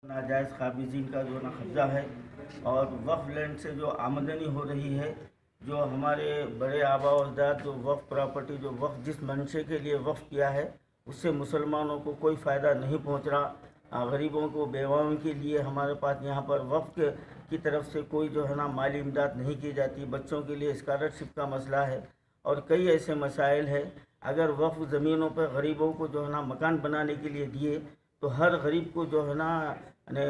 नाजायज़ काबिज़ीन का जो ना कब्ज़ा है और वक्फ लैंड से जो आमदनी हो रही है, जो हमारे बड़े आबा व अजदाद जो वक्फ प्रॉपर्टी जो वक्फ जिस मंशे के लिए वक्फ किया है उससे मुसलमानों को कोई फ़ायदा नहीं पहुंच रहा। गरीबों को बेवाओं के लिए हमारे पास यहाँ पर वक्फ की तरफ से कोई जो है ना माली इमदाद नहीं की जाती। बच्चों के लिए स्कॉलरशिप का मसला है और कई ऐसे मसाइल है। अगर वक्फ ज़मीनों पर गरीबों को जो है ना मकान बनाने के लिए दिए तो हर गरीब को जो है ना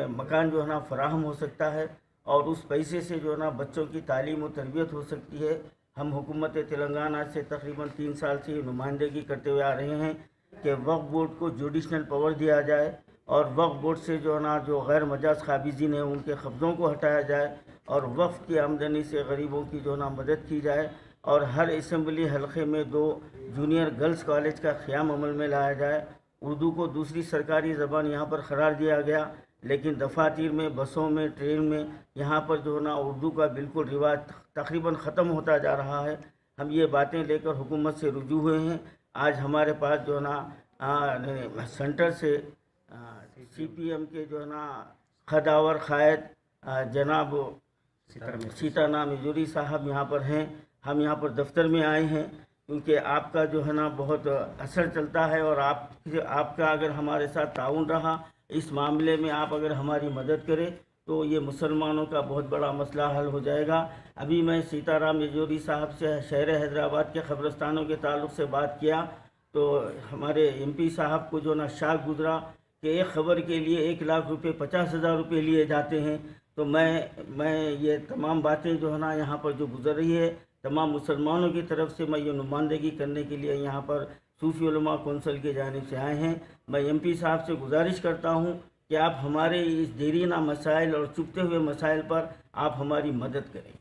मकान जो है ना फराहम हो सकता है और उस पैसे से जो है ना बच्चों की तालीम और तरबियत हो सकती है। हम हुकूमत तेलंगाना से तकरीबन 3 साल से नुमाइंदगी करते हुए आ रहे हैं कि वक्फ बोर्ड को जुडिशनल पावर दिया जाए और वक्फ बोर्ड से जो है ना जो गैर मजाज काबिज़ीन है उनके कब्ज़ों को हटाया जाए और वक्फ की आमदनी से गरीबों की जो है ना मदद की जाए और हर असम्बली हलक़े में 2 जूनियर गर्ल्स कॉलेज का क़याम अमल में लाया जाए। उर्दू को दूसरी सरकारी ज़बान यहाँ पर करार दिया गया, लेकिन दफातर में, बसों में, ट्रेन में यहाँ पर जो है ना उर्दू का बिल्कुल रिवाज तकरीबन ख़त्म होता जा रहा है। हम ये बातें लेकर हुकूमत से रुजू हुए हैं। आज हमारे पास जो है ना सेंटर से CPM के जो है ना खदावर क़ायद जनाब सीताराम येचुरी साहब यहाँ पर हैं। हम यहाँ पर दफ्तर में आए हैं क्योंकि आपका जो है ना बहुत असर चलता है और आपका अगर हमारे साथ ताउन रहा इस मामले में, आप अगर हमारी मदद करें तो ये मुसलमानों का बहुत बड़ा मसला हल हो जाएगा। अभी मैं सीताराम येचुरी साहब से शहर हैदराबाद के कब्रस्तानों के ताल्लुक़ से बात किया तो हमारे MP साहब को जो ना शाक गुजरा कि एक ख़बर के लिए 1 लाख रुपये 50,000 रुपये लिए जाते हैं। तो मैं ये तमाम बातें जो है ना यहाँ पर जो गुजर रही है तमाम मुसलमानों की तरफ से मैं ये नुमाइंदगी करने के लिए यहाँ पर सूफ़ी उलमा कौंसिल की जानिब से आए हैं। मैं MP साहब से गुजारिश करता हूँ कि आप हमारे इस देरीना मसाइल और चुभते हुए मसाइल पर आप हमारी मदद करें।